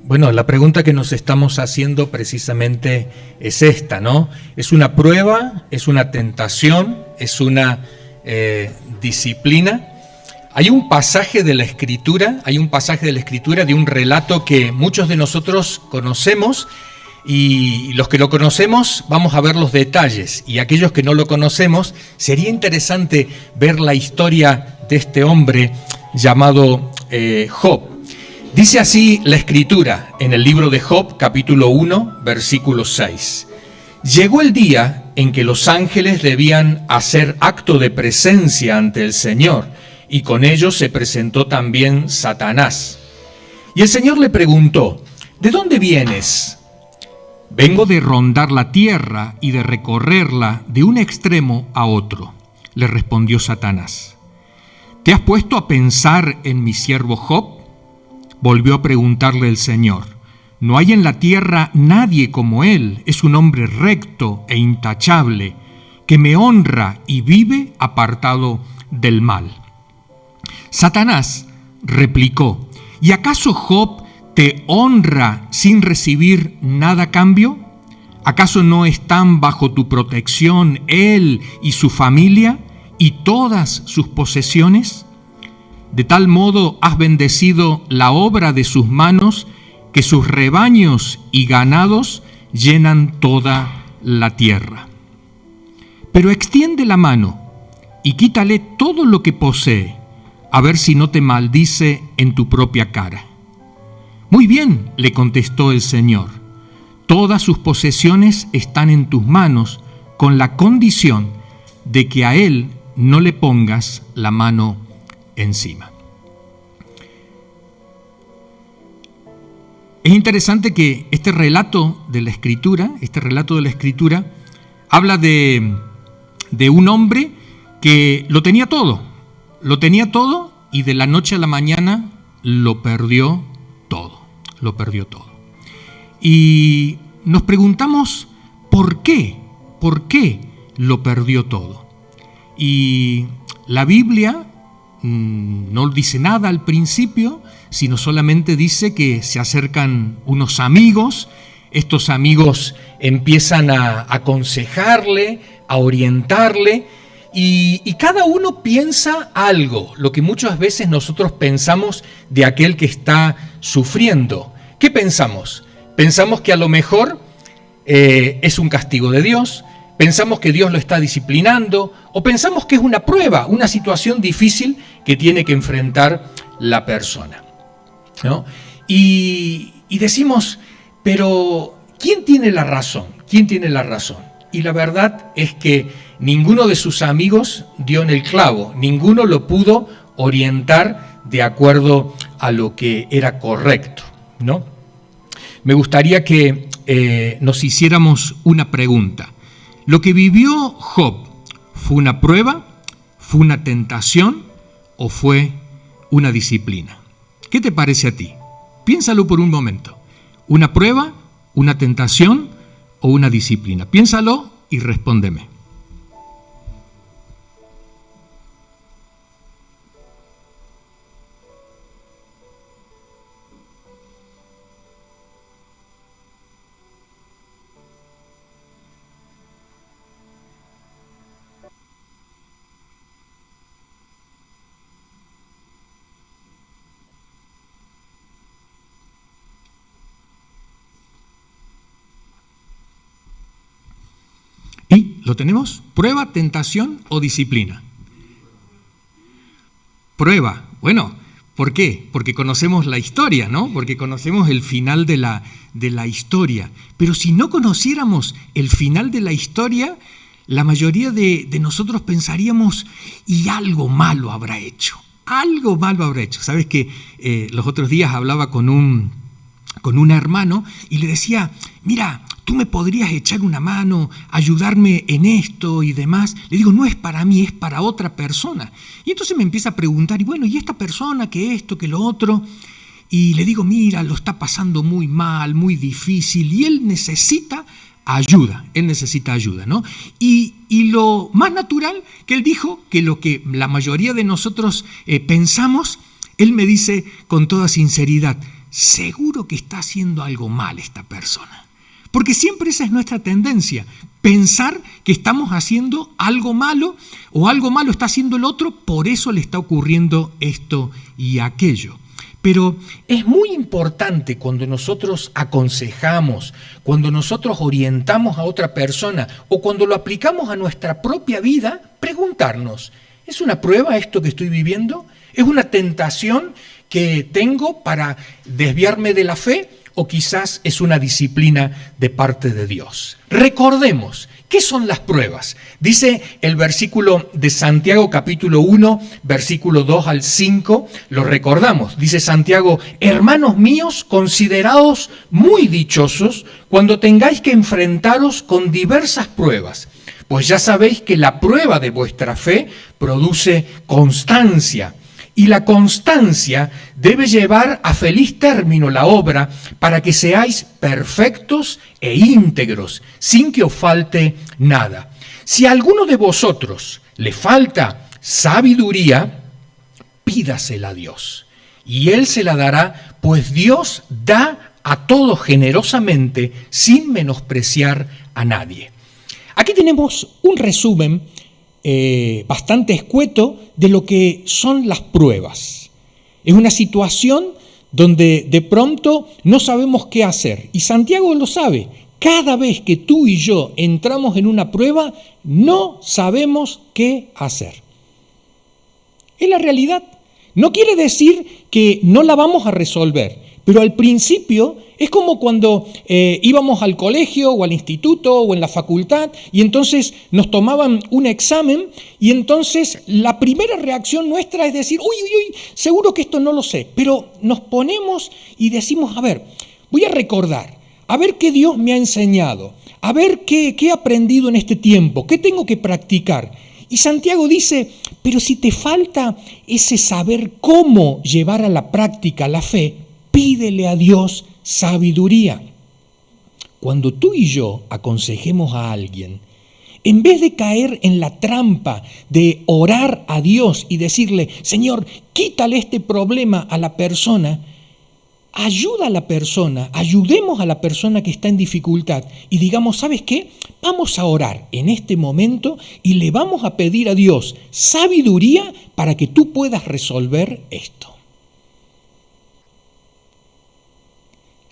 Bueno, la pregunta que nos estamos haciendo precisamente es esta, ¿no? ¿Es una prueba? ¿Es una tentación? ¿Es una disciplina? Hay un pasaje de la Escritura, de un relato que muchos de nosotros conocemos, y los que lo conocemos vamos a ver los detalles, y aquellos que no lo conocemos, sería interesante ver la historia de este hombre llamado Job. Dice así la Escritura en el libro de Job, capítulo 1, versículo 6. Llegó el día en que los ángeles debían hacer acto de presencia ante el Señor, y con ellos se presentó también Satanás. Y el Señor le preguntó: ¿de dónde vienes? Vengo de rondar la tierra y de recorrerla de un extremo a otro, le respondió Satanás. ¿Te has puesto a pensar en mi siervo Job? Volvió a preguntarle el Señor. No hay en la tierra nadie como él, es un hombre recto e intachable, que me honra y vive apartado del mal. Satanás replicó: ¿y acaso Job te honra sin recibir nada a cambio? ¿Acaso no están bajo tu protección él y su familia y todas sus posesiones? De tal modo has bendecido la obra de sus manos, que sus rebaños y ganados llenan toda la tierra. Pero extiende la mano y quítale todo lo que posee, a ver si no te maldice en tu propia cara. Muy bien, le contestó el Señor, todas sus posesiones están en tus manos, con la condición de que a él no le pongas la mano encima. Es interesante que este relato de la Escritura, habla de un hombre que lo tenía todo y de la noche a la mañana lo perdió todo. Y nos preguntamos ¿por qué lo perdió todo? Y la Biblia no dice nada al principio, sino solamente dice que se acercan unos amigos. Estos amigos empiezan a aconsejarle, a orientarle, y cada uno piensa algo, lo que muchas veces nosotros pensamos de aquel que está sufriendo. ¿Qué pensamos? Pensamos que a lo mejor es un castigo de Dios, pensamos que Dios lo está disciplinando, o pensamos que es una prueba, una situación difícil que tiene que enfrentar la persona, ¿no? Y decimos, pero ¿quién tiene la razón? Y la verdad es que ninguno de sus amigos dio en el clavo, ninguno lo pudo orientar de acuerdo a lo que era correcto, ¿no? Me gustaría que nos hiciéramos una pregunta. ¿Lo que vivió Job fue una prueba, fue una tentación o fue una disciplina? ¿Qué te parece a ti? Piénsalo por un momento. ¿Una prueba, una tentación o una disciplina? Piénsalo y respóndeme. ¿Y lo tenemos? ¿Prueba, tentación o disciplina? Prueba. Bueno, ¿por qué? Porque conocemos la historia, ¿no? Porque conocemos el final de la historia. Pero si no conociéramos el final de la historia, la mayoría de nosotros pensaríamos, y algo malo habrá hecho. Sabes que los otros días hablaba con un hermano y le decía, mira, tú me podrías echar una mano, ayudarme en esto y demás. Le digo, no es para mí, es para otra persona. Y entonces me empieza a preguntar, y bueno, ¿y esta persona qué esto, qué lo otro? Y le digo, mira, lo está pasando muy mal, muy difícil, y él necesita ayuda, ¿no? Y lo más natural que él dijo, que lo que la mayoría de nosotros pensamos, él me dice con toda sinceridad, seguro que está haciendo algo mal esta persona. Porque siempre esa es nuestra tendencia, pensar que estamos haciendo algo malo o algo malo está haciendo el otro, por eso le está ocurriendo esto y aquello. Pero es muy importante cuando nosotros aconsejamos, cuando nosotros orientamos a otra persona o cuando lo aplicamos a nuestra propia vida, preguntarnos, ¿es una prueba esto que estoy viviendo? ¿Es una tentación que tengo para desviarme de la fe? ¿O quizás es una disciplina de parte de Dios? Recordemos, ¿qué son las pruebas? Dice el versículo de Santiago capítulo 1, versículo 2 al 5, lo recordamos. Dice Santiago, hermanos míos, consideraos muy dichosos cuando tengáis que enfrentaros con diversas pruebas, pues ya sabéis que la prueba de vuestra fe produce constancia. Y la constancia debe llevar a feliz término la obra para que seáis perfectos e íntegros, sin que os falte nada. Si a alguno de vosotros le falta sabiduría, pídasela a Dios, y Él se la dará, pues Dios da a todos generosamente, sin menospreciar a nadie. Aquí tenemos un resumen bastante escueto de lo que son las pruebas. Es una situación donde de pronto no sabemos qué hacer. Y Santiago lo sabe. Cada vez que tú y yo entramos en una prueba, no sabemos qué hacer. Es la realidad. No quiere decir que no la vamos a resolver, pero al principio es como cuando íbamos al colegio o al instituto o en la facultad y entonces nos tomaban un examen y entonces la primera reacción nuestra es decir, uy, seguro que esto no lo sé, pero nos ponemos y decimos, a ver, voy a recordar, a ver qué Dios me ha enseñado, a ver qué he aprendido en este tiempo, qué tengo que practicar. Y Santiago dice, pero si te falta ese saber cómo llevar a la práctica la fe, pídele a Dios sabiduría. Cuando tú y yo aconsejemos a alguien, en vez de caer en la trampa de orar a Dios y decirle, Señor, quítale este problema a la persona, ayuda a la persona, ayudemos a la persona que está en dificultad y digamos, ¿sabes qué? Vamos a orar en este momento y le vamos a pedir a Dios sabiduría para que tú puedas resolver esto.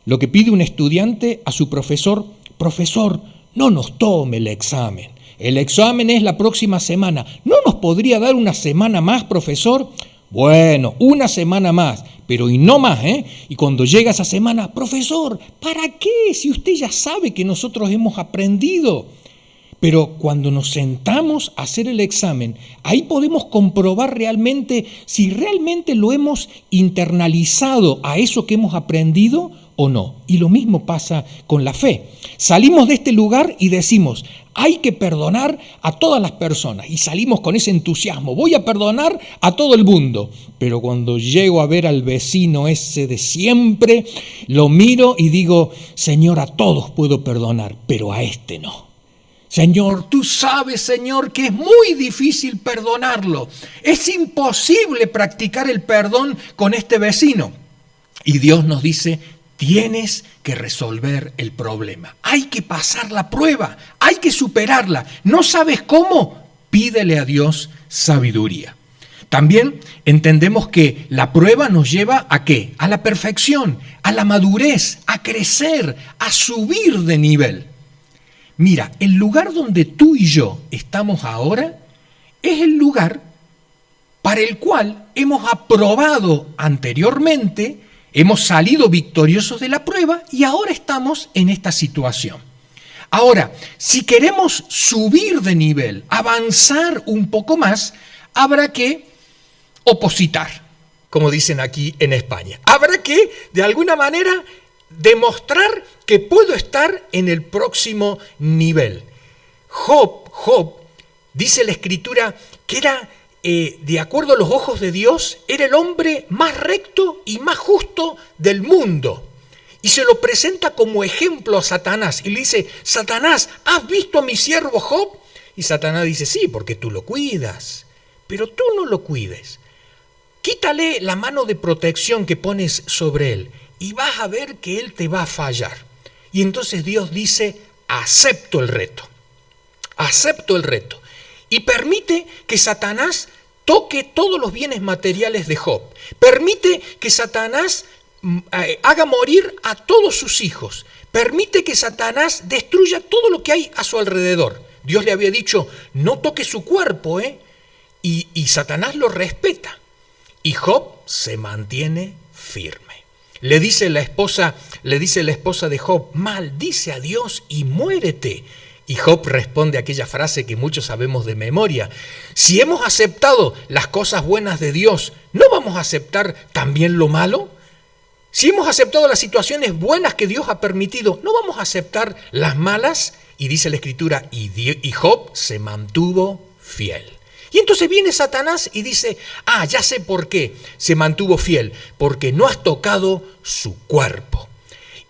Lo que pide un estudiante a su profesor, profesor, no nos tome el examen es la próxima semana, ¿no nos podría dar una semana más, profesor? Bueno, una semana más, pero y no más, ¿eh? Y cuando llega esa semana, profesor, ¿para qué? Si usted ya sabe que nosotros hemos aprendido. Pero cuando nos sentamos a hacer el examen, ahí podemos comprobar realmente si realmente lo hemos internalizado a eso que hemos aprendido o no. Y lo mismo pasa con la fe. Salimos de este lugar y decimos, hay que perdonar a todas las personas. Y salimos con ese entusiasmo, voy a perdonar a todo el mundo. Pero cuando llego a ver al vecino ese de siempre, lo miro y digo, Señor, a todos puedo perdonar, pero a este no. Señor, tú sabes, Señor, que es muy difícil perdonarlo. Es imposible practicar el perdón con este vecino. Y Dios nos dice, tienes que resolver el problema. Hay que pasar la prueba, hay que superarla. ¿No sabes cómo? Pídele a Dios sabiduría. También entendemos que la prueba nos lleva ¿a qué? A la perfección, a la madurez, a crecer, a subir de nivel. Mira, el lugar donde tú y yo estamos ahora es el lugar para el cual hemos aprobado anteriormente, hemos salido victoriosos de la prueba y ahora estamos en esta situación. Ahora, si queremos subir de nivel, avanzar un poco más, habrá que opositar, como dicen aquí en España. Habrá que, de alguna manera, demostrar que puedo estar en el próximo nivel. Job, dice la Escritura, que era, de acuerdo a los ojos de Dios, era el hombre más recto y más justo del mundo. Y se lo presenta como ejemplo a Satanás. Y le dice, Satanás, ¿has visto a mi siervo Job? Y Satanás dice, sí, porque tú lo cuidas. Pero tú no lo cuides. Quítale la mano de protección que pones sobre él. y vas a ver que él te va a fallar. Y entonces Dios dice, acepto el reto. Acepto el reto. Y permite que Satanás toque todos los bienes materiales de Job. Permite que Satanás haga morir a todos sus hijos. Permite que Satanás destruya todo lo que hay a su alrededor. Dios le había dicho, no toque su cuerpo, y Satanás lo respeta. Y Job se mantiene firme. Le dice la esposa de Job, maldice a Dios y muérete. Y Job responde aquella frase que muchos sabemos de memoria. Si hemos aceptado las cosas buenas de Dios, ¿no vamos a aceptar también lo malo? Si hemos aceptado las situaciones buenas que Dios ha permitido, ¿no vamos a aceptar las malas? Y dice la Escritura, y Job se mantuvo fiel. Y entonces viene Satanás y dice, ya sé por qué se mantuvo fiel, porque no has tocado su cuerpo.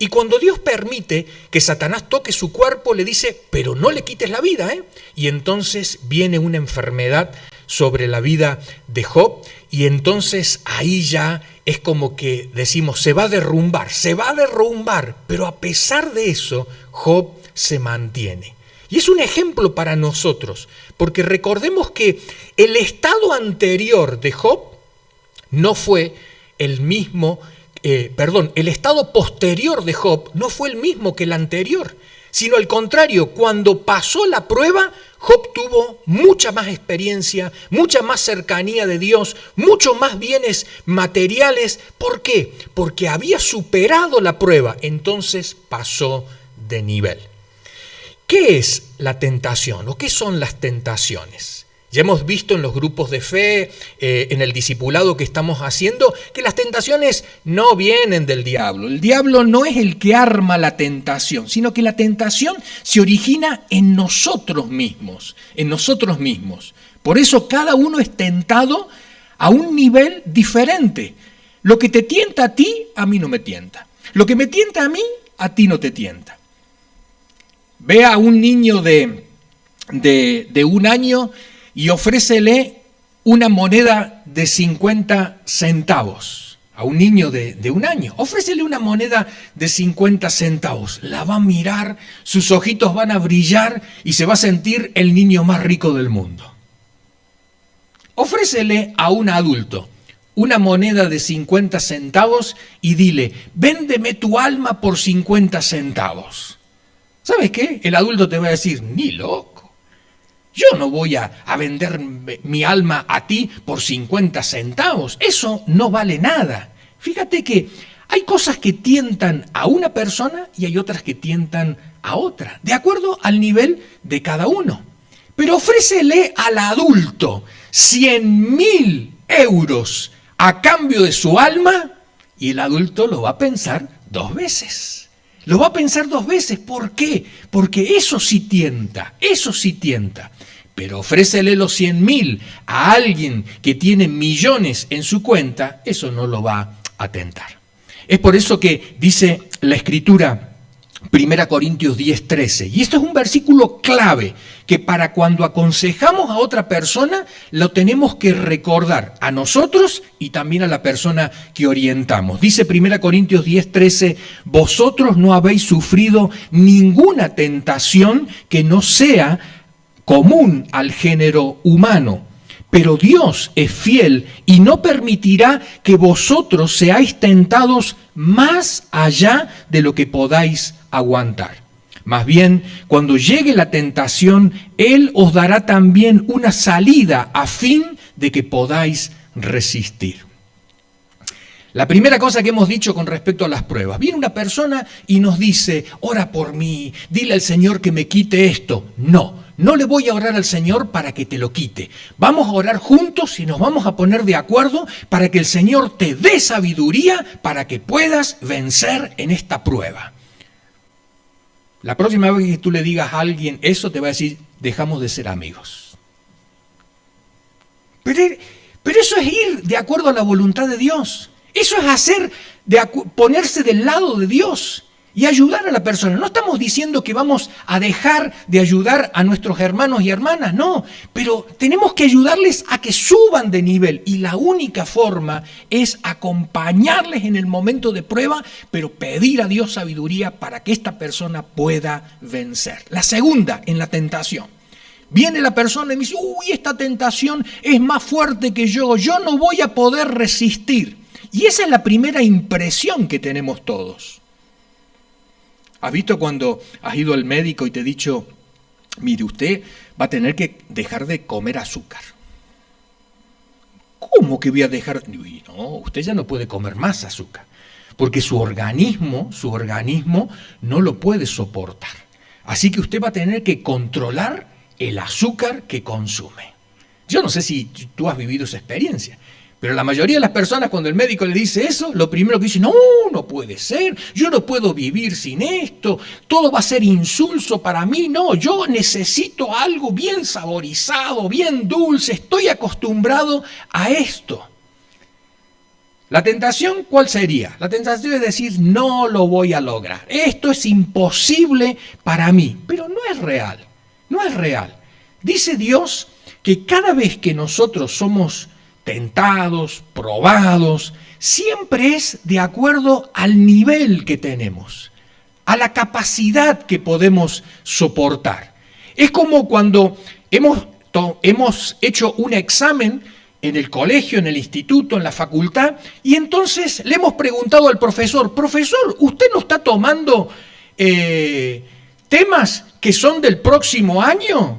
Y cuando Dios permite que Satanás toque su cuerpo, le dice, pero no le quites la vida, Y entonces viene una enfermedad sobre la vida de Job, y entonces ahí ya es como que decimos, se va a derrumbar, pero a pesar de eso, Job se mantiene. Y es un ejemplo para nosotros, porque recordemos que el estado anterior de Job no fue el mismo, el estado posterior de Job no fue el mismo que el anterior, sino al contrario, cuando pasó la prueba, Job tuvo mucha más experiencia, mucha más cercanía de Dios, mucho más bienes materiales. ¿Por qué? Porque había superado la prueba, entonces pasó de nivel. ¿Qué es la tentación o qué son las tentaciones? Ya hemos visto en los grupos de fe, en el discipulado que estamos haciendo, que las tentaciones no vienen del diablo. El diablo no es el que arma la tentación, sino que la tentación se origina en nosotros mismos, Por eso cada uno es tentado a un nivel diferente. Lo que te tienta a ti, a mí no me tienta. Lo que me tienta a mí, a ti no te tienta. Ve a un niño de 1 año y ofrécele una moneda de 50 centavos. A un niño de 1 año, ofrécele una moneda de 50 centavos. La va a mirar, sus ojitos van a brillar y se va a sentir el niño más rico del mundo. Ofrécele a un adulto una moneda de 50 centavos y dile, véndeme tu alma por 50 centavos. ¿Sabes qué? El adulto te va a decir, ni loco. Yo no voy a vender mi alma a ti por 50 centavos. Eso no vale nada. Fíjate que hay cosas que tientan a una persona y hay otras que tientan a otra, de acuerdo al nivel de cada uno. Pero ofrécele al adulto 100.000 euros a cambio de su alma y el adulto lo va a pensar 2 veces. Lo va a pensar 2 veces. ¿Por qué? Porque eso sí tienta. Pero ofrécele los 100.000 a alguien que tiene millones en su cuenta, eso no lo va a tentar. Es por eso que dice la Escritura, 1 Corintios 10:13, y esto es un versículo clave, que para cuando aconsejamos a otra persona, lo tenemos que recordar a nosotros y también a la persona que orientamos. Dice 1 Corintios 10:13, vosotros no habéis sufrido ninguna tentación que no sea común al género humano, pero Dios es fiel y no permitirá que vosotros seáis tentados más allá de lo que podáis aguantar. Más bien, cuando llegue la tentación, Él os dará también una salida a fin de que podáis resistir. La primera cosa que hemos dicho con respecto a las pruebas, viene una persona y nos dice, ora por mí, dile al Señor que me quite esto. No le voy a orar al Señor para que te lo quite. Vamos a orar juntos y nos vamos a poner de acuerdo para que el Señor te dé sabiduría para que puedas vencer en esta prueba. La próxima vez que tú le digas a alguien eso, te va a decir, dejamos de ser amigos. Pero eso es ir de acuerdo a la voluntad de Dios. Eso es ponerse del lado de Dios. y ayudar a la persona. No estamos diciendo que vamos a dejar de ayudar a nuestros hermanos y hermanas, no, pero tenemos que ayudarles a que suban de nivel y la única forma es acompañarles en el momento de prueba, pero pedir a Dios sabiduría para que esta persona pueda vencer. La segunda, en la tentación. Viene la persona y me dice, uy, esta tentación es más fuerte que yo no voy a poder resistir. Y esa es la primera impresión que tenemos todos. ¿Has visto cuando has ido al médico y te ha dicho, mire, usted va a tener que dejar de comer azúcar? ¿Cómo que voy a dejar? No, usted ya no puede comer más azúcar, porque su organismo no lo puede soportar. Así que usted va a tener que controlar el azúcar que consume. Yo no sé si tú has vivido esa experiencia, pero la mayoría de las personas cuando el médico le dice eso, lo primero que dicen, no puede ser, yo no puedo vivir sin esto, todo va a ser insulso para mí, no, yo necesito algo bien saborizado, bien dulce, estoy acostumbrado a esto. La tentación, ¿cuál sería? La tentación es decir, no lo voy a lograr, esto es imposible para mí, pero no es real, no es real. Dice Dios que cada vez que nosotros somos tentados, probados, siempre es de acuerdo al nivel que tenemos, a la capacidad que podemos soportar. Es como cuando hemos hecho un examen en el colegio, en el instituto, en la facultad, y entonces le hemos preguntado al profesor, ¿usted no está tomando temas que son del próximo año?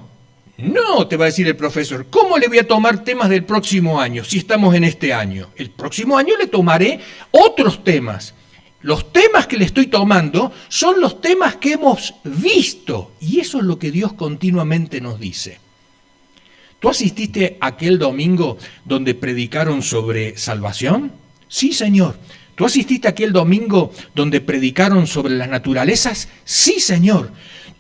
No, te va a decir el profesor, ¿cómo le voy a tomar temas del próximo año si estamos en este año? El próximo año le tomaré otros temas. Los temas que le estoy tomando son los temas que hemos visto y eso es lo que Dios continuamente nos dice. ¿Tú asististe aquel domingo donde predicaron sobre salvación? Sí, Señor. ¿Tú asististe aquel domingo donde predicaron sobre las naturalezas? Sí, Señor.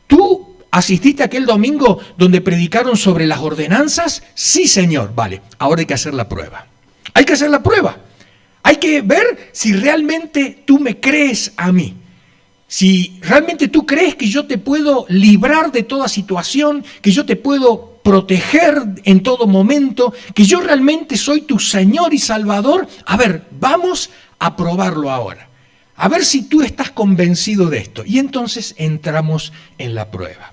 ¿Tú asististe aquel domingo donde predicaron sobre las ordenanzas? Sí, Señor. Vale, ahora hay que hacer la prueba. Hay que hacer la prueba. Hay que ver si realmente tú me crees a mí. Si realmente tú crees que yo te puedo librar de toda situación, que yo te puedo proteger en todo momento, que yo realmente soy tu Señor y Salvador. A ver, vamos a probarlo ahora. A ver si tú estás convencido de esto. Y entonces entramos en la prueba.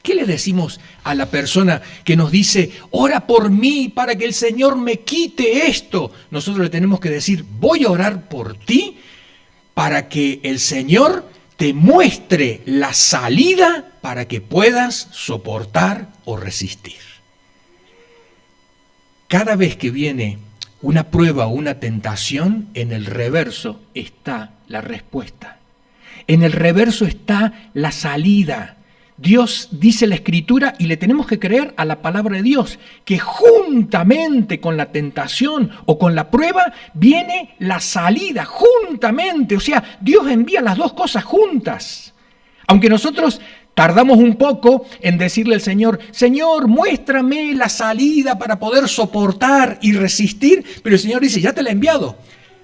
¿Qué le decimos a la persona que nos dice, ora por mí para que el Señor me quite esto? Nosotros le tenemos que decir, voy a orar por ti para que el Señor te muestre la salida para que puedas soportar o resistir. Cada vez que viene una prueba o una tentación, en el reverso está la respuesta. En el reverso está la salida. Dios dice la Escritura y le tenemos que creer a la palabra de Dios, que juntamente con la tentación o con la prueba viene la salida, juntamente. O sea, Dios envía las dos cosas juntas. Aunque nosotros tardamos un poco en decirle al Señor, Señor, muéstrame la salida para poder soportar y resistir, pero el Señor dice, ya te la he enviado.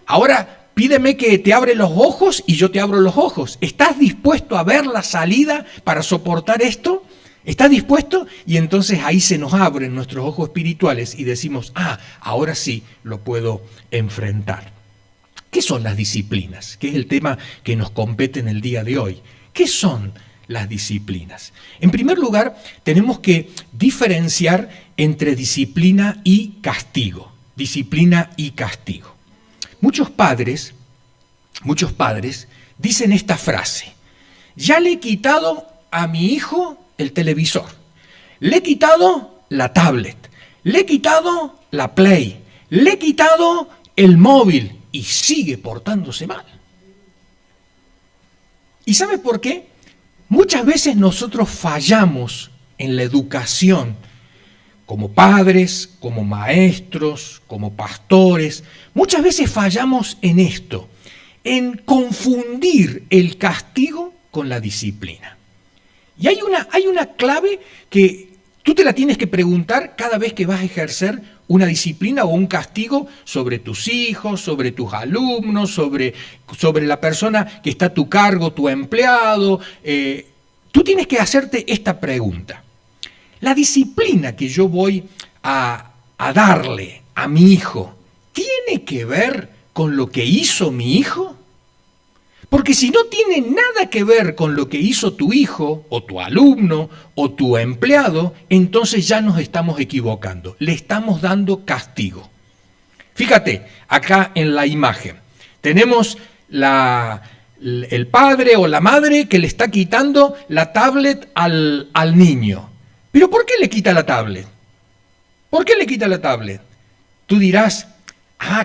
Ahora pídeme que te abre los ojos y yo te abro los ojos. ¿Estás dispuesto a ver la salida para soportar esto? ¿Estás dispuesto? Y entonces ahí se nos abren nuestros ojos espirituales y decimos, ahora sí lo puedo enfrentar. ¿Qué son las disciplinas? Que es el tema que nos compete en el día de hoy. ¿Qué son las disciplinas? En primer lugar, tenemos que diferenciar entre disciplina y castigo. Disciplina y castigo. Muchos padres dicen esta frase, ya le he quitado a mi hijo el televisor, le he quitado la tablet, le he quitado la Play, le he quitado el móvil y sigue portándose mal. ¿Y sabes por qué? Muchas veces nosotros fallamos en la educación como padres, como maestros, como pastores, muchas veces fallamos en esto, en confundir el castigo con la disciplina. Y hay una clave que Tú te la tienes que preguntar cada vez que vas a ejercer una disciplina o un castigo sobre tus hijos, sobre tus alumnos, sobre la persona que está a tu cargo, tu empleado. Tú tienes que hacerte esta pregunta. La disciplina que yo voy a darle a mi hijo, ¿tiene que ver con lo que hizo mi hijo? Porque si no tiene nada que ver con lo que hizo tu hijo, o tu alumno, o tu empleado, entonces ya nos estamos equivocando. Le estamos dando castigo. Fíjate, acá en la imagen, tenemos el padre o la madre que le está quitando la tablet al niño. ¿Pero por qué le quita la tablet? ¿Por qué le quita la tablet? Tú dirás,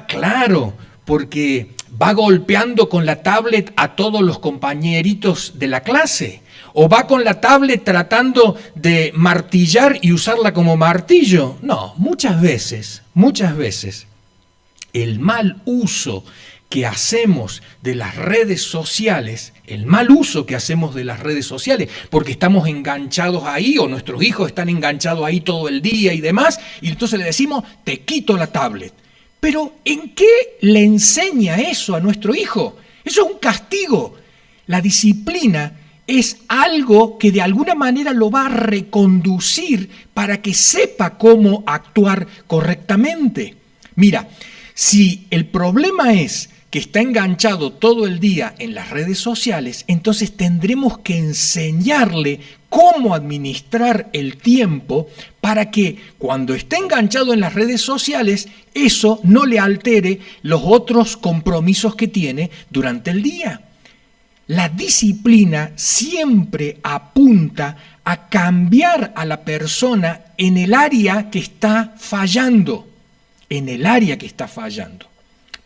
claro, porque va golpeando con la tablet a todos los compañeritos de la clase, o va con la tablet tratando de martillar y usarla como martillo. No, muchas veces, el mal uso que hacemos de las redes sociales, porque estamos enganchados ahí, o nuestros hijos están enganchados ahí todo el día y demás, y entonces le decimos, te quito la tablet. Pero ¿en qué le enseña eso a nuestro hijo? Eso es un castigo. La disciplina es algo que de alguna manera lo va a reconducir para que sepa cómo actuar correctamente. Mira, si el problema es que está enganchado todo el día en las redes sociales, entonces tendremos que enseñarle cómo administrar el tiempo para que cuando esté enganchado en las redes sociales, eso no le altere los otros compromisos que tiene durante el día. La disciplina siempre apunta a cambiar a la persona en el área que está fallando,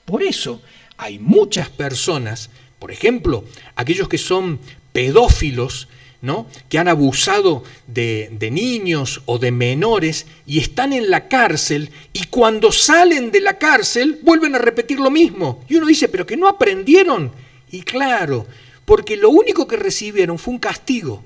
Por eso hay muchas personas, por ejemplo, aquellos que son pedófilos, ¿no?, que han abusado de niños o de menores y están en la cárcel, y cuando salen de la cárcel vuelven a repetir lo mismo. Y uno dice, ¿pero que no aprendieron? Y claro, porque lo único que recibieron fue un castigo.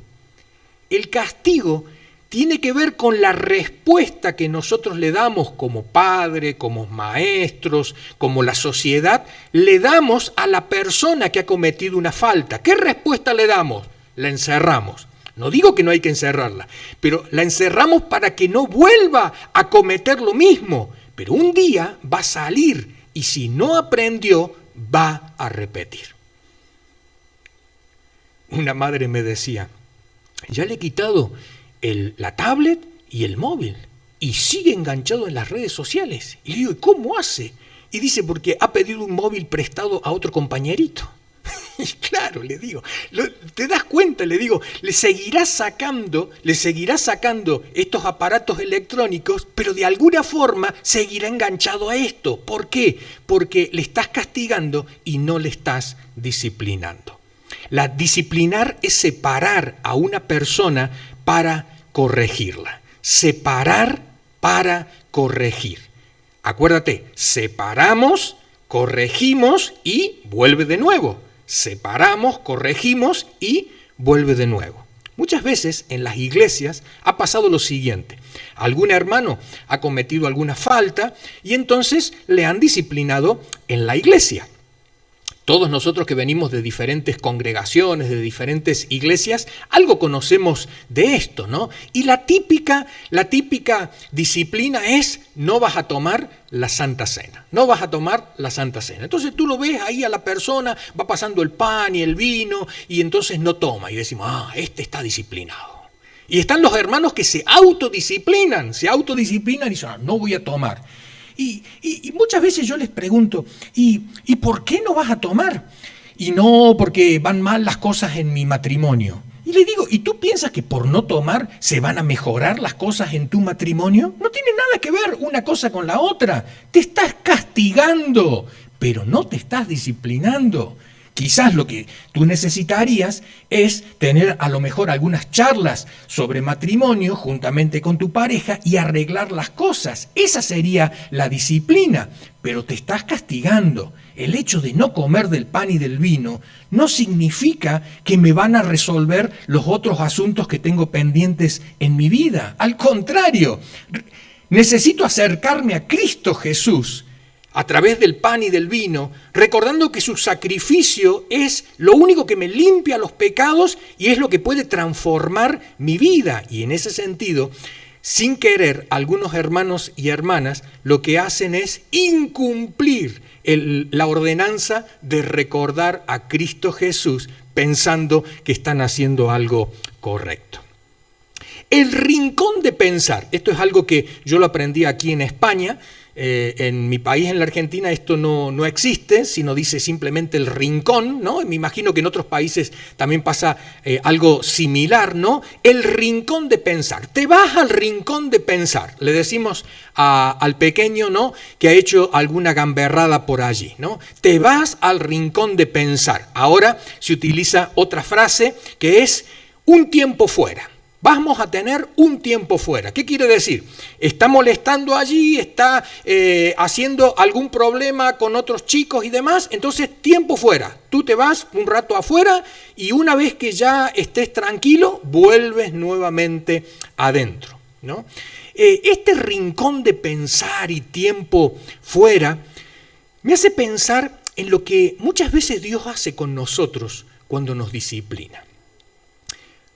El castigo tiene que ver con la respuesta que nosotros le damos como padre, como maestros, como la sociedad, le damos a la persona que ha cometido una falta. ¿Qué respuesta le damos? La encerramos. No digo que no hay que encerrarla, pero la encerramos para que no vuelva a cometer lo mismo. Pero un día va a salir y si no aprendió, va a repetir. Una madre me decía, ya le he quitado la tablet y el móvil y sigue enganchado en las redes sociales. Y le digo, ¿y cómo hace? Y dice, porque ha pedido un móvil prestado a otro compañerito. Y claro, le digo, ¿te das cuenta? Le digo, le seguirá sacando estos aparatos electrónicos, pero de alguna forma seguirá enganchado a esto. ¿Por qué? Porque le estás castigando y no le estás disciplinando. Disciplinar es separar a una persona para corregirla. Separar para corregir. Acuérdate, separamos, corregimos y vuelve de nuevo. Separamos, corregimos y vuelve de nuevo. Muchas veces en las iglesias ha pasado lo siguiente. Algún hermano ha cometido alguna falta y entonces le han disciplinado en la iglesia. Todos nosotros que venimos de diferentes congregaciones, de diferentes iglesias, algo conocemos de esto, ¿no? Y la típica disciplina es, no vas a tomar la Santa Cena. No vas a tomar la Santa Cena. Entonces tú lo ves ahí a la persona, va pasando el pan y el vino, y entonces no toma. Y decimos, este está disciplinado. Y están los hermanos que se autodisciplinan y dicen, no voy a tomar. Y muchas veces yo les pregunto, ¿y por qué no vas a tomar? Y no, porque van mal las cosas en mi matrimonio. Y le digo, ¿y tú piensas que por no tomar se van a mejorar las cosas en tu matrimonio? No tiene nada que ver una cosa con la otra. Te estás castigando, pero no te estás disciplinando. Quizás lo que tú necesitarías es tener a lo mejor algunas charlas sobre matrimonio juntamente con tu pareja y arreglar las cosas. Esa sería la disciplina, pero te estás castigando. El hecho de no comer del pan y del vino no significa que me van a resolver los otros asuntos que tengo pendientes en mi vida. Al contrario, necesito acercarme a Cristo Jesús a través del pan y del vino, recordando que su sacrificio es lo único que me limpia los pecados y es lo que puede transformar mi vida. Y en ese sentido, sin querer, algunos hermanos y hermanas lo que hacen es incumplir la ordenanza de recordar a Cristo Jesús pensando que están haciendo algo correcto. El rincón de pensar, esto es algo que yo lo aprendí aquí en España. En mi país, en la Argentina, esto no existe, sino dice simplemente el rincón, ¿no? Me imagino que en otros países también pasa algo similar, ¿no? El rincón de pensar. Te vas al rincón de pensar. Le decimos al pequeño, ¿no?, que ha hecho alguna gamberrada por allí, ¿no? Te vas al rincón de pensar. Ahora se utiliza otra frase que es un tiempo fuera. Vamos a tener un tiempo fuera. ¿Qué quiere decir? Está molestando allí, está haciendo algún problema con otros chicos y demás, entonces tiempo fuera. Tú te vas un rato afuera y una vez que ya estés tranquilo, vuelves nuevamente adentro, ¿no? Este rincón de pensar y tiempo fuera me hace pensar en lo que muchas veces Dios hace con nosotros cuando nos disciplina.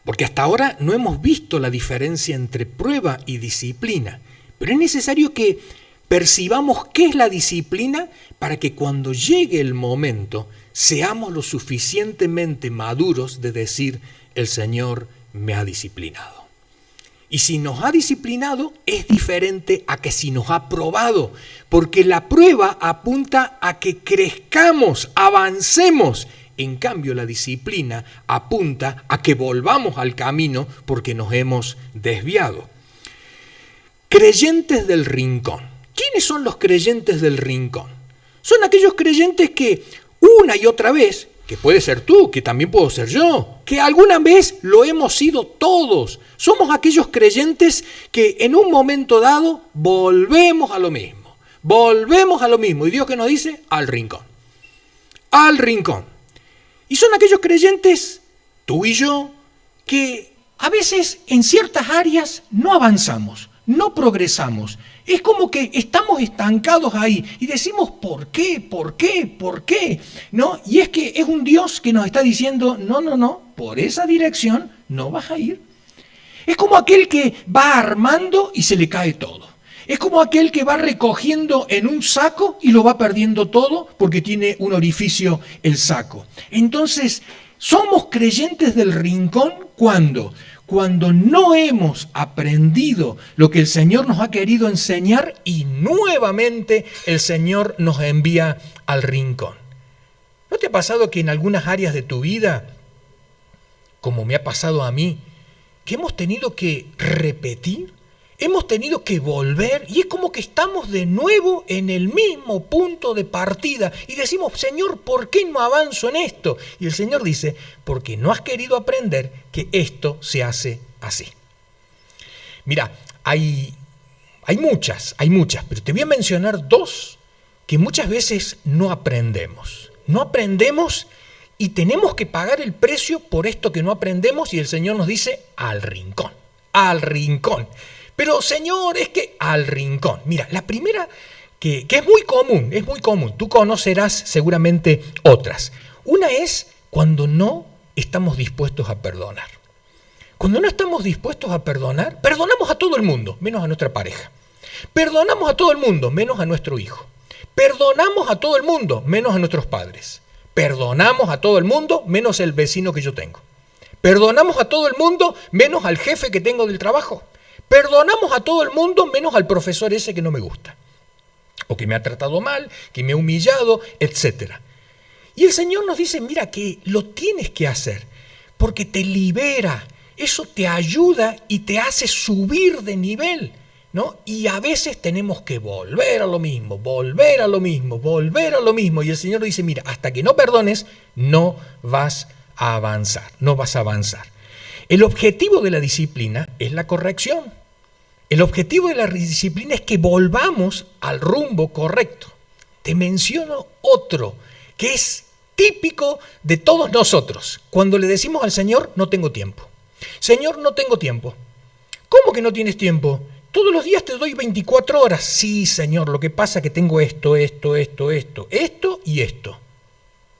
Porque hasta ahora no hemos visto la diferencia entre prueba y disciplina, pero es necesario que percibamos qué es la disciplina para que cuando llegue el momento seamos lo suficientemente maduros de decir, el Señor me ha disciplinado. Y si nos ha disciplinado es diferente a que si nos ha probado, porque la prueba apunta a que crezcamos, avancemos. En cambio, la disciplina apunta a que volvamos al camino porque nos hemos desviado. Creyentes del rincón. ¿Quiénes son los creyentes del rincón? Son aquellos creyentes que una y otra vez, que puede ser tú, que también puedo ser yo, que alguna vez lo hemos sido todos. Somos aquellos creyentes que en un momento dado volvemos a lo mismo. Volvemos a lo mismo. ¿Y Dios qué nos dice? Al rincón. Al rincón. Y son aquellos creyentes, tú y yo, que a veces en ciertas áreas no avanzamos, no progresamos. Es como que estamos estancados ahí y decimos, ¿por qué? ¿Por qué? ¿Por qué? ¿No? Y es que es un Dios que nos está diciendo, no, por esa dirección no vas a ir. Es como aquel que va armando y se le cae todo. Es como aquel que va recogiendo en un saco y lo va perdiendo todo porque tiene un orificio el saco. Entonces, somos creyentes del rincón cuando no hemos aprendido lo que el Señor nos ha querido enseñar y nuevamente el Señor nos envía al rincón. ¿No te ha pasado que en algunas áreas de tu vida, como me ha pasado a mí, que hemos tenido que repetir? Hemos tenido que volver y es como que estamos de nuevo en el mismo punto de partida y decimos, Señor, ¿por qué no avanzo en esto? Y el Señor dice, porque no has querido aprender que esto se hace así. Mira, hay muchas, pero te voy a mencionar dos que muchas veces no aprendemos. No aprendemos y tenemos que pagar el precio por esto que no aprendemos y el Señor nos dice, al rincón, al rincón. Pero, Señor, es que al rincón. Mira, la primera que es muy común. Tú conocerás seguramente otras. Una es cuando no estamos dispuestos a perdonar. Cuando no estamos dispuestos a perdonar, perdonamos a todo el mundo, menos a nuestra pareja. Perdonamos a todo el mundo, menos a nuestro hijo. Perdonamos a todo el mundo, menos a nuestros padres. Perdonamos a todo el mundo, menos el vecino que yo tengo. Perdonamos a todo el mundo, menos al jefe que tengo del trabajo. Perdonamos a todo el mundo menos al profesor ese que no me gusta, o que me ha tratado mal, que me ha humillado, etc. Y el Señor nos dice, mira que lo tienes que hacer, porque te libera, eso te ayuda y te hace subir de nivel. ¿no? Y a veces tenemos que volver a lo mismo, volver a lo mismo, volver a lo mismo. Y el Señor dice, mira, hasta que no perdones, no vas a avanzar, no vas a avanzar. El objetivo de la disciplina es la corrección. El objetivo de la disciplina es que volvamos al rumbo correcto. Te menciono otro que es típico de todos nosotros. Cuando le decimos al Señor, no tengo tiempo. Señor, no tengo tiempo. ¿Cómo que no tienes tiempo? Todos los días te doy 24 horas. Sí, Señor, lo que pasa es que tengo esto y esto.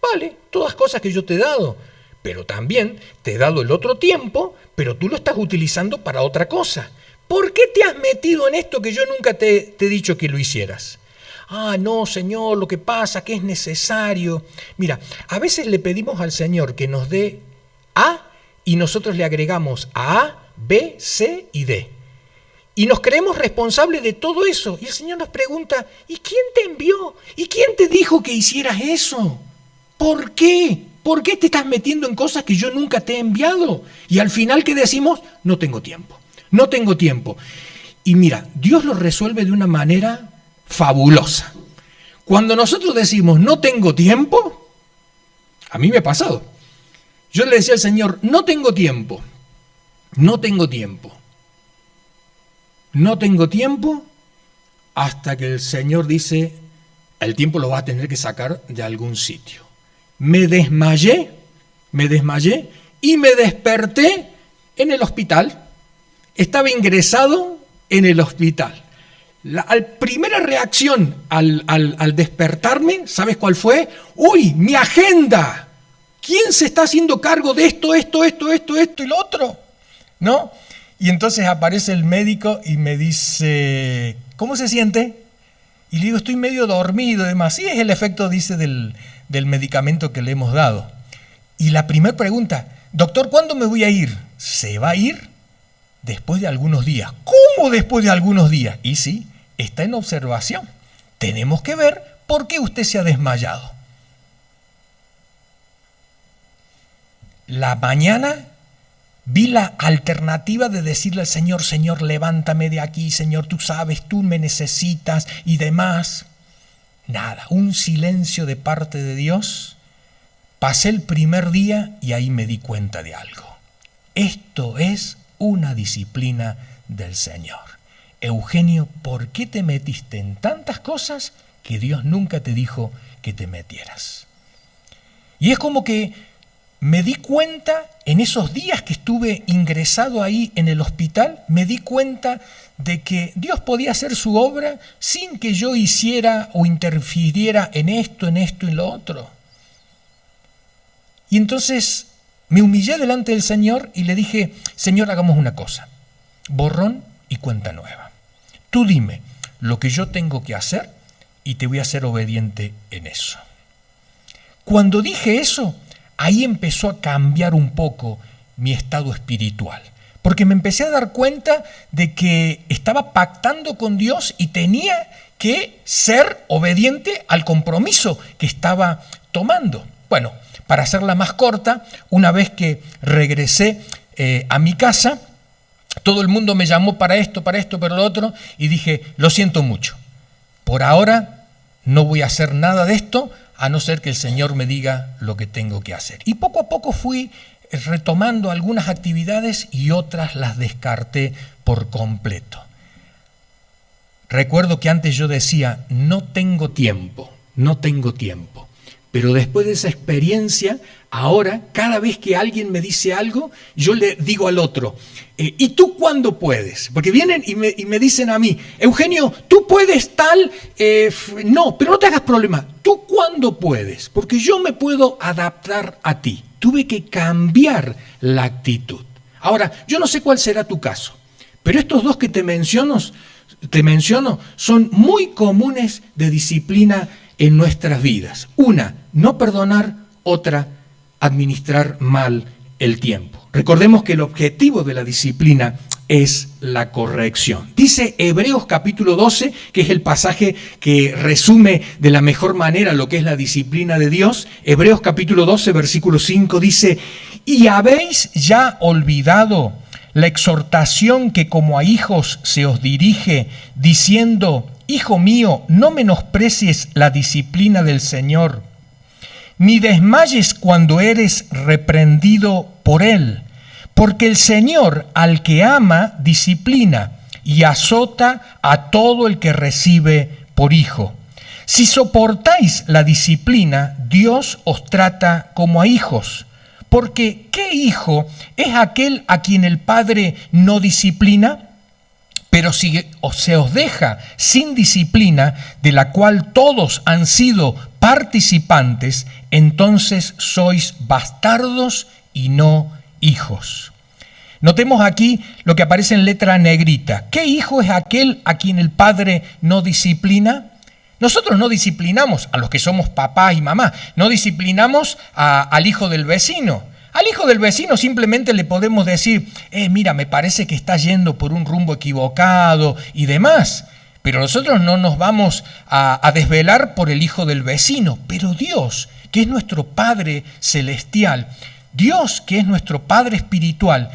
Vale, todas cosas que yo te he dado. Pero también te he dado el otro tiempo, pero tú lo estás utilizando para otra cosa. ¿Por qué te has metido en esto que yo nunca te he dicho que lo hicieras? Ah, no, Señor, lo que pasa es que es necesario. Mira, a veces le pedimos al Señor que nos dé A y nosotros le agregamos A, B, C y D. Y nos creemos responsables de todo eso. Y el Señor nos pregunta, ¿y quién te envió? ¿Y quién te dijo que hicieras eso? ¿Por qué? ¿Por qué te estás metiendo en cosas que yo nunca te he enviado? Y al final, ¿qué decimos? No tengo tiempo. No tengo tiempo. Y mira, Dios lo resuelve de una manera fabulosa. Cuando nosotros decimos no tengo tiempo, a mí me ha pasado. Yo le decía al Señor, no tengo tiempo, hasta que el Señor dice, el tiempo lo vas a tener que sacar de algún sitio. Me desmayé y me desperté en el hospital. Estaba ingresado en el hospital. La primera reacción al despertarme, ¿sabes cuál fue? ¡Uy, mi agenda! ¿Quién se está haciendo cargo de esto y lo otro? ¿No? Y entonces aparece el médico y me dice, ¿cómo se siente? Y le digo, estoy medio dormido y demás. Sí, es el efecto, dice, del medicamento que le hemos dado. Y la primera pregunta, doctor, ¿cuándo me voy a ir? ¿Se va a ir? Después de algunos días. ¿Cómo después de algunos días? Y sí, está en observación. Tenemos que ver por qué usted se ha desmayado. La mañana vi la alternativa de decirle al Señor, Señor, levántame de aquí, Señor, tú sabes, tú me necesitas y demás. Nada, un silencio de parte de Dios. Pasé el primer día y ahí me di cuenta de algo. Esto es una disciplina del Señor. Eugenio, ¿por qué te metiste en tantas cosas que Dios nunca te dijo que te metieras? Y es como que me di cuenta, en esos días que estuve ingresado ahí en el hospital, me di cuenta de que Dios podía hacer su obra sin que yo hiciera o interfiriera en esto y lo otro. Y entonces me humillé delante del Señor y le dije, Señor, hagamos una cosa, borrón y cuenta nueva. Tú dime lo que yo tengo que hacer y te voy a ser obediente en eso. Cuando dije eso, ahí empezó a cambiar un poco mi estado espiritual, porque me empecé a dar cuenta de que estaba pactando con Dios y tenía que ser obediente al compromiso que estaba tomando. Bueno, para hacerla más corta, una vez que regresé a mi casa, todo el mundo me llamó para esto, para lo otro, y dije, lo siento mucho, por ahora no voy a hacer nada de esto, a no ser que el Señor me diga lo que tengo que hacer. Y poco a poco fui retomando algunas actividades y otras las descarté por completo. Recuerdo que antes yo decía, no tengo tiempo. Pero después de esa experiencia, ahora, cada vez que alguien me dice algo, yo le digo al otro, ¿y tú cuándo puedes? Porque vienen y me dicen a mí, Eugenio, ¿tú puedes tal? No, pero no te hagas problema. ¿Tú cuándo puedes? Porque yo me puedo adaptar a ti. Tuve que cambiar la actitud. Ahora, yo no sé cuál será tu caso, pero estos dos que te menciono son muy comunes de disciplina en nuestras vidas. Una, no perdonar; otra, administrar mal el tiempo. Recordemos que el objetivo de la disciplina es la corrección. Dice Hebreos capítulo 12, que es el pasaje que resume de la mejor manera lo que es la disciplina de Dios. Hebreos capítulo 12, versículo 5 dice, ¿y habéis ya olvidado la exhortación que como a hijos se os dirige, diciendo: Hijo mío, no menosprecies la disciplina del Señor, ni desmayes cuando eres reprendido por Él, porque el Señor al que ama disciplina y azota a todo el que recibe por hijo. Si soportáis la disciplina, Dios os trata como a hijos. Porque ¿qué hijo es aquel a quien el Padre no disciplina? Pero si se os deja sin disciplina, de la cual todos han sido participantes, entonces sois bastardos y no hijos. Notemos aquí lo que aparece en letra negrita. ¿Qué hijo es aquel a quien el Padre no disciplina? Nosotros no disciplinamos a los que somos papá y mamá, no disciplinamos al hijo del vecino. Al hijo del vecino simplemente le podemos decir: mira, me parece que está yendo por un rumbo equivocado y demás. Pero nosotros no nos vamos a desvelar por el hijo del vecino. Pero Dios, que es nuestro Padre celestial, Dios, que es nuestro Padre espiritual,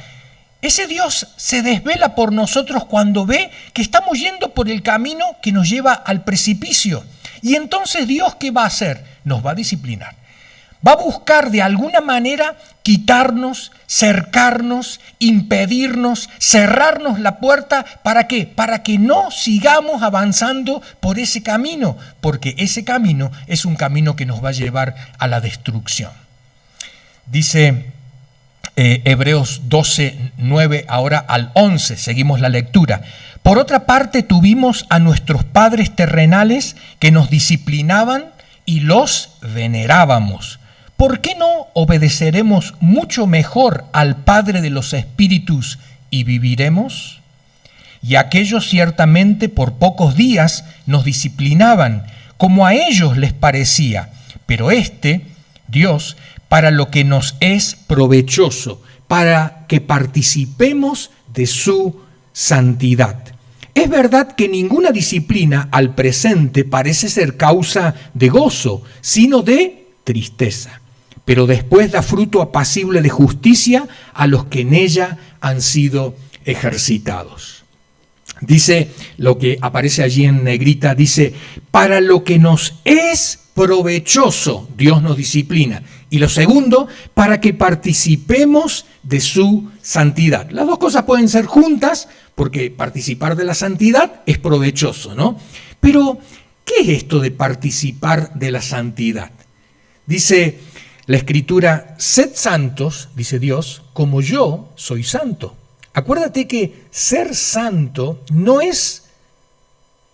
ese Dios se desvela por nosotros cuando ve que estamos yendo por el camino que nos lleva al precipicio. Y entonces Dios, ¿qué va a hacer? Nos va a disciplinar. Va a buscar de alguna manera quitarnos, cercarnos, impedirnos, cerrarnos la puerta. ¿Para qué? Para que no sigamos avanzando por ese camino, porque ese camino es un camino que nos va a llevar a la destrucción. Dice Hebreos 12, 9 ahora al 11, seguimos la lectura. Por otra parte, tuvimos a nuestros padres terrenales que nos disciplinaban y los venerábamos. ¿Por qué no obedeceremos mucho mejor al Padre de los Espíritus y viviremos? Y aquellos ciertamente por pocos días nos disciplinaban, como a ellos les parecía, pero Dios, para lo que nos es provechoso, para que participemos de su santidad. Es verdad que ninguna disciplina al presente parece ser causa de gozo, sino de tristeza, pero después da fruto apacible de justicia a los que en ella han sido ejercitados. Dice lo que aparece allí en negrita, dice: para lo que nos es provechoso, Dios nos disciplina. Y lo segundo, para que participemos de su santidad. Las dos cosas pueden ser juntas, porque participar de la santidad es provechoso, ¿no? Pero, ¿qué es esto de participar de la santidad? Dice la Escritura: sed santos, dice Dios, como yo soy santo. Acuérdate que ser santo no es,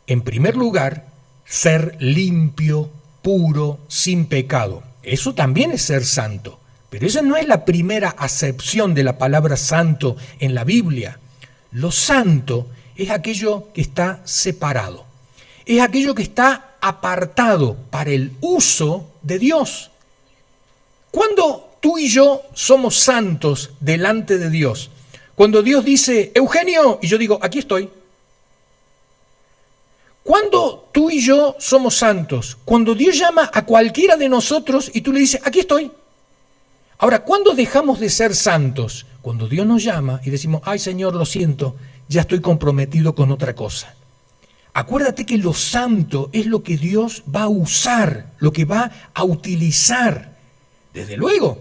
en primer lugar, ser limpio, puro, sin pecado. Eso también es ser santo, pero esa no es la primera acepción de la palabra santo en la Biblia. Lo santo es aquello que está separado, es aquello que está apartado para el uso de Dios. Cuando tú y yo somos santos delante de Dios, cuando Dios dice: Eugenio, y yo digo: aquí estoy. Cuando tú y yo somos santos, cuando Dios llama a cualquiera de nosotros y tú le dices: aquí estoy. Ahora, ¿cuándo dejamos de ser santos? Cuando Dios nos llama y decimos: ay Señor, lo siento, ya estoy comprometido con otra cosa. Acuérdate que lo santo es lo que Dios va a usar, lo que va a utilizar. Desde luego,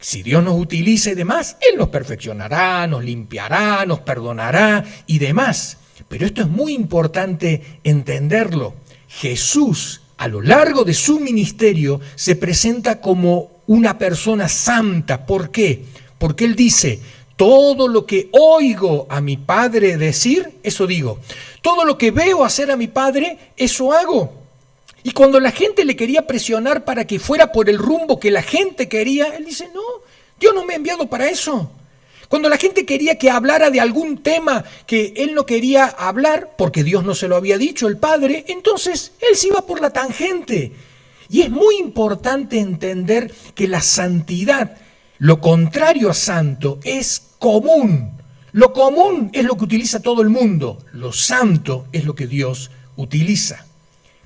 si Dios nos utiliza y demás, Él nos perfeccionará, nos limpiará, nos perdonará y demás. Pero esto es muy importante entenderlo. Jesús, a lo largo de su ministerio, se presenta como una persona santa. ¿Por qué? Porque Él dice: todo lo que oigo a mi Padre decir, eso digo. Todo lo que veo hacer a mi Padre, eso hago. Y cuando la gente le quería presionar para que fuera por el rumbo que la gente quería, Él dice: no, Dios no me ha enviado para eso. Cuando la gente quería que hablara de algún tema que Él no quería hablar, porque Dios no se lo había dicho, el Padre, entonces Él se iba por la tangente. Y es muy importante entender que la santidad, lo contrario a santo, es común. Lo común es lo que utiliza todo el mundo. Lo santo es lo que Dios utiliza.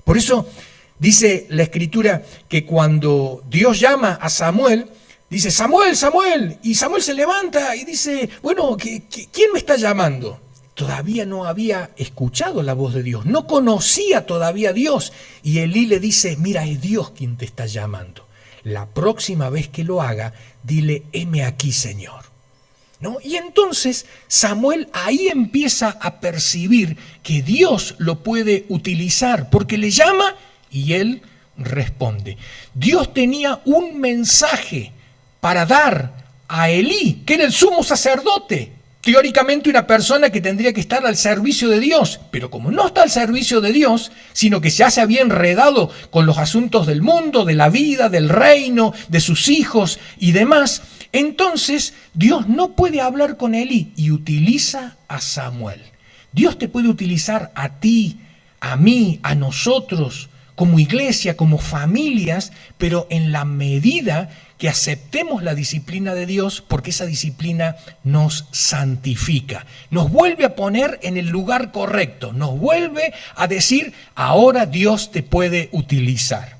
Por eso dice la Escritura que cuando Dios llama a Samuel, dice, Samuel, Samuel. Y Samuel se levanta y dice, bueno, ¿quién me está llamando? Todavía no había escuchado la voz de Dios, no conocía todavía a Dios. Y Elí le dice, mira, es Dios quien te está llamando. La próxima vez que lo haga, dile, heme aquí, Señor. ¿No? Y entonces Samuel ahí empieza a percibir que Dios lo puede utilizar, porque le llama y él responde. Dios tenía un mensaje para dar a Elí, que era el sumo sacerdote, teóricamente una persona que tendría que estar al servicio de Dios, pero como no está al servicio de Dios, sino que ya se había enredado con los asuntos del mundo, de la vida, del reino, de sus hijos y demás, entonces Dios no puede hablar con Elí y utiliza a Samuel. Dios te puede utilizar a ti, a mí, a nosotros, como iglesia, como familias, pero en la medida que aceptemos la disciplina de Dios, porque esa disciplina nos santifica, nos vuelve a poner en el lugar correcto, nos vuelve a decir, ahora Dios te puede utilizar.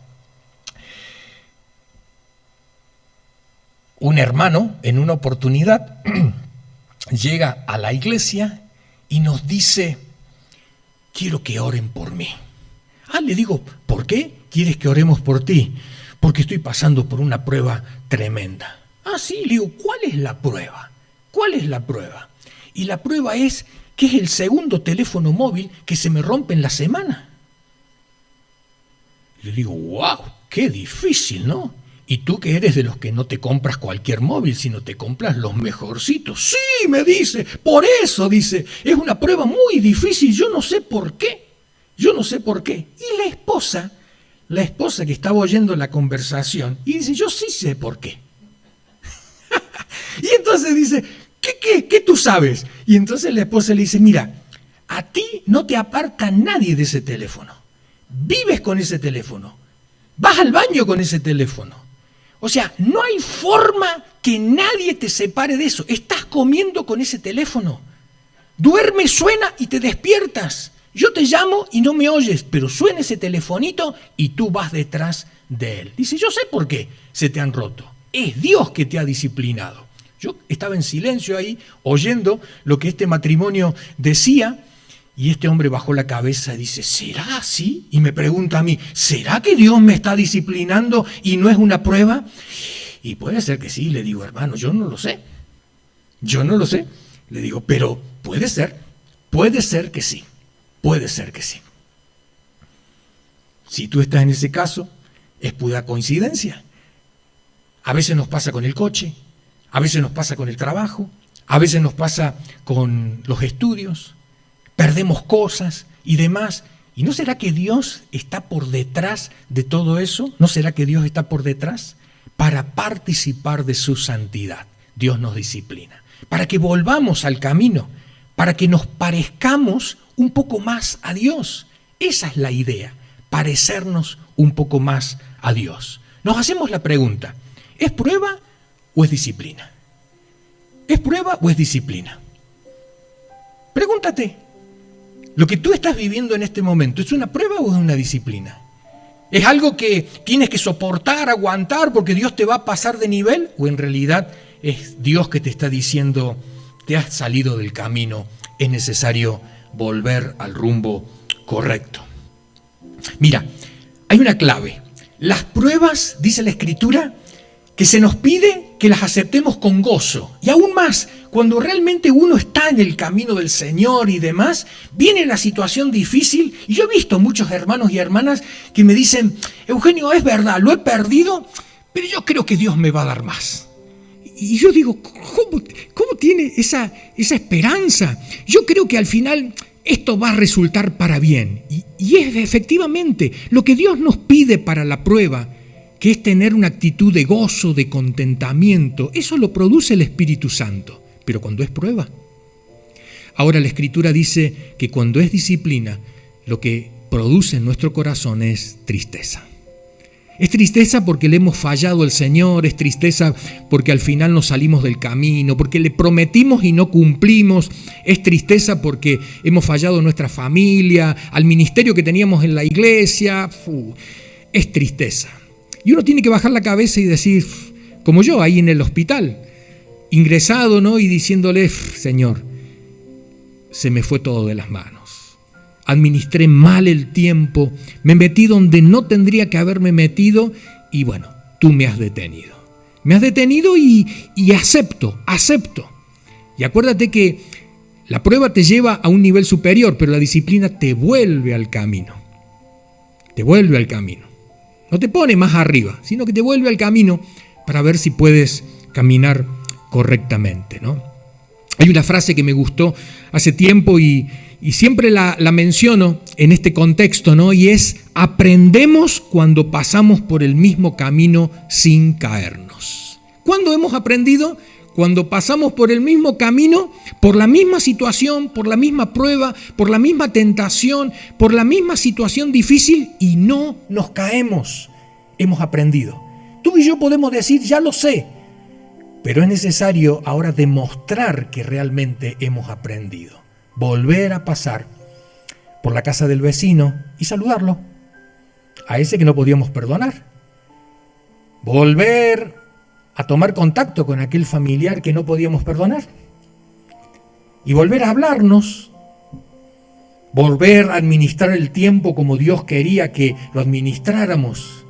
Un hermano, en una oportunidad, llega a la iglesia y nos dice, quiero que oren por mí. Le digo, ¿por qué quieres que oremos por ti? Porque estoy pasando por una prueba tremenda. Sí, le digo, ¿cuál es la prueba? ¿Cuál es la prueba? Y la prueba es que es el segundo teléfono móvil que se me rompe en la semana. Le digo, wow, qué difícil, ¿no? Y tú que eres de los que no te compras cualquier móvil, sino te compras los mejorcitos. Sí, me dice, por eso, dice, es una prueba muy difícil, yo no sé por qué. Yo no sé por qué. Y la esposa que estaba oyendo la conversación, y dice, yo sí sé por qué. Y entonces dice, ¿qué tú sabes? Y entonces la esposa le dice, mira, a ti no te aparta nadie de ese teléfono. Vives con ese teléfono. Vas al baño con ese teléfono. O sea, no hay forma que nadie te separe de eso. Estás comiendo con ese teléfono. Duermes, suena y te despiertas. Yo te llamo y no me oyes, pero suena ese telefonito y tú vas detrás de él. Dice, yo sé por qué se te han roto. Es Dios que te ha disciplinado. Yo estaba en silencio ahí, oyendo lo que este matrimonio decía, y este hombre bajó la cabeza y dice, ¿será así? Y me pregunta a mí, ¿será que Dios me está disciplinando y no es una prueba? Y puede ser que sí, le digo, hermano, yo no lo sé. Yo no lo sé. Le digo, pero puede ser que sí. Puede ser que sí. Si tú estás en ese caso, es pura coincidencia. A veces nos pasa con el coche, a veces nos pasa con el trabajo, a veces nos pasa con los estudios, perdemos cosas y demás. ¿Y no será que Dios está por detrás de todo eso? ¿No será que Dios está por detrás? Para participar de su santidad, Dios nos disciplina. Para que volvamos al camino, para que nos parezcamos un poco más a Dios. Esa es la idea, parecernos un poco más a Dios. Nos hacemos la pregunta, ¿es prueba o es disciplina? ¿Es prueba o es disciplina? Pregúntate, ¿lo que tú estás viviendo en este momento es una prueba o es una disciplina? ¿Es algo que tienes que soportar, aguantar porque Dios te va a pasar de nivel? ¿O en realidad es Dios que te está diciendo, te has salido del camino, es necesario volver al rumbo correcto? Mira, hay una clave. Las pruebas, dice la Escritura, que se nos pide que las aceptemos con gozo. Y aún más, cuando realmente uno está en el camino del Señor y demás, viene la situación difícil. Y yo he visto muchos hermanos y hermanas que me dicen, Eugenio, es verdad, lo he perdido, pero yo creo que Dios me va a dar más. Y yo digo, ¿cómo tiene esa esperanza? Yo creo que al final esto va a resultar para bien. Y es efectivamente lo que Dios nos pide para la prueba, que es tener una actitud de gozo, de contentamiento. Eso lo produce el Espíritu Santo, pero cuando es prueba. Ahora la Escritura dice que cuando es disciplina, lo que produce en nuestro corazón es tristeza. Es tristeza porque le hemos fallado al Señor, es tristeza porque al final nos salimos del camino, porque le prometimos y no cumplimos, es tristeza porque hemos fallado a nuestra familia, al ministerio que teníamos en la iglesia, es tristeza. Y uno tiene que bajar la cabeza y decir, como yo, ahí en el hospital, ingresado, ¿no? Y diciéndole, Señor, se me fue todo de las manos. Administré mal el tiempo, me metí donde no tendría que haberme metido y bueno, tú me has detenido. Me has detenido y acepto. Y acuérdate que la prueba te lleva a un nivel superior, pero la disciplina te vuelve al camino. Te vuelve al camino. No te pone más arriba, sino que te vuelve al camino para ver si puedes caminar correctamente, ¿no? Hay una frase que me gustó hace tiempo y siempre la menciono en este contexto, ¿no? Y es: aprendemos cuando pasamos por el mismo camino sin caernos. ¿Cuándo hemos aprendido? Cuando pasamos por el mismo camino, por la misma situación, por la misma prueba, por la misma tentación, por la misma situación difícil y no nos caemos. Hemos aprendido. Tú y yo podemos decir, ya lo sé, pero es necesario ahora demostrar que realmente hemos aprendido. Volver a pasar por la casa del vecino y saludarlo, a ese que no podíamos perdonar. Volver a tomar contacto con aquel familiar que no podíamos perdonar. Y volver a hablarnos. Volver a administrar el tiempo como Dios quería que lo administráramos.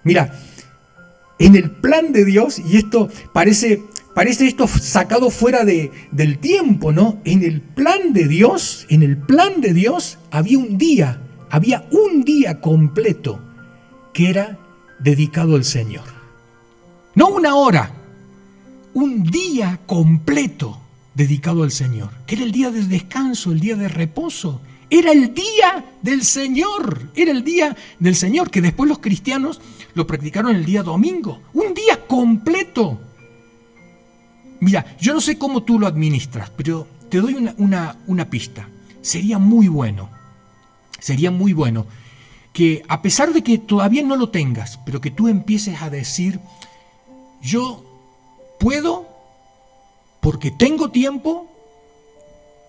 Mira, en el plan de Dios, y esto parece esto sacado fuera del tiempo, ¿no? En el plan de Dios había un día completo que era dedicado al Señor. No una hora, un día completo dedicado al Señor, que era el día del descanso, el día de reposo. Era el día del Señor, que después los cristianos lo practicaron el día domingo, un día completo. Mira, yo no sé cómo tú lo administras, pero te doy una pista. Sería muy bueno que a pesar de que todavía no lo tengas, pero que tú empieces a decir, yo puedo porque tengo tiempo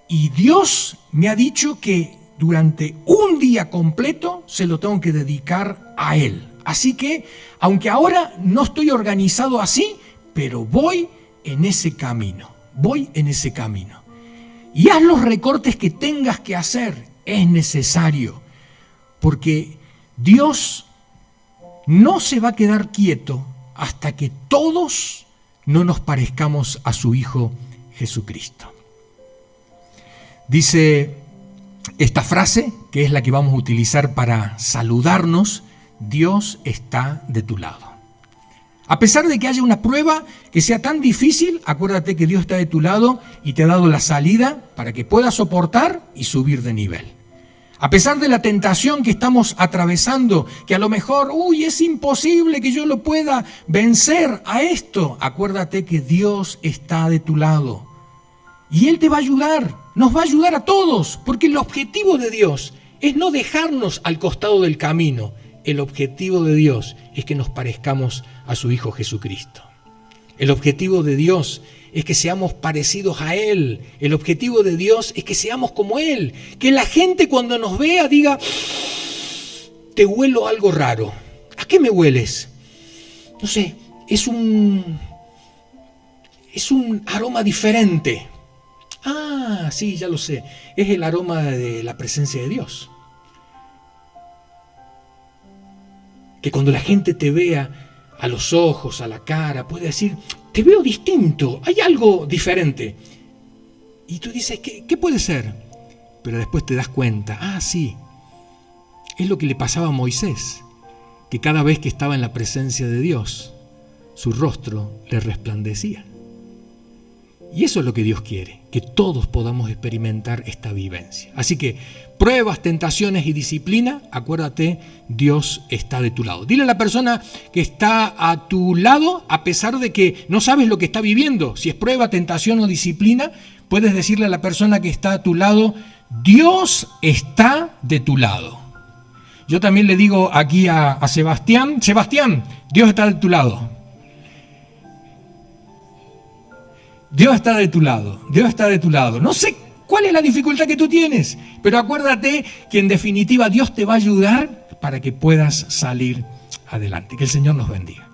y Dios me ha dicho que durante un día completo se lo tengo que dedicar a Él. Así que, aunque ahora no estoy organizado así, pero voy en ese camino. Y haz los recortes que tengas que hacer, es necesario, porque Dios no se va a quedar quieto hasta que todos no nos parezcamos a su Hijo Jesucristo. Dice esta frase, que es la que vamos a utilizar para saludarnos: Dios está de tu lado. A pesar de que haya una prueba que sea tan difícil, acuérdate que Dios está de tu lado y te ha dado la salida para que puedas soportar y subir de nivel. A pesar de la tentación que estamos atravesando, que a lo mejor, es imposible que yo lo pueda vencer a esto, acuérdate que Dios está de tu lado. Y Él te va a ayudar, nos va a ayudar a todos, porque el objetivo de Dios es no dejarnos al costado del camino. El objetivo de Dios es que nos parezcamos a su Hijo Jesucristo. El objetivo de Dios es que seamos parecidos a Él. El objetivo de Dios es que seamos como Él. Que la gente cuando nos vea diga, te huelo algo raro. ¿A qué me hueles? No sé, es un aroma diferente. Ah, sí, ya lo sé. Es el aroma de la presencia de Dios. Que cuando la gente te vea a los ojos, a la cara, puede decir, te veo distinto, hay algo diferente. Y tú dices, ¿qué puede ser? Pero después te das cuenta, sí, es lo que le pasaba a Moisés, que cada vez que estaba en la presencia de Dios, su rostro le resplandecía. Y eso es lo que Dios quiere, que todos podamos experimentar esta vivencia. Así que pruebas, tentaciones y disciplina, acuérdate, Dios está de tu lado. Dile a la persona que está a tu lado, a pesar de que no sabes lo que está viviendo, si es prueba, tentación o disciplina, puedes decirle a la persona que está a tu lado, Dios está de tu lado. Yo también le digo aquí a Sebastián, Dios está de tu lado. Dios está de tu lado, Dios está de tu lado. No sé cuál es la dificultad que tú tienes, pero acuérdate que en definitiva Dios te va a ayudar para que puedas salir adelante. Que el Señor nos bendiga.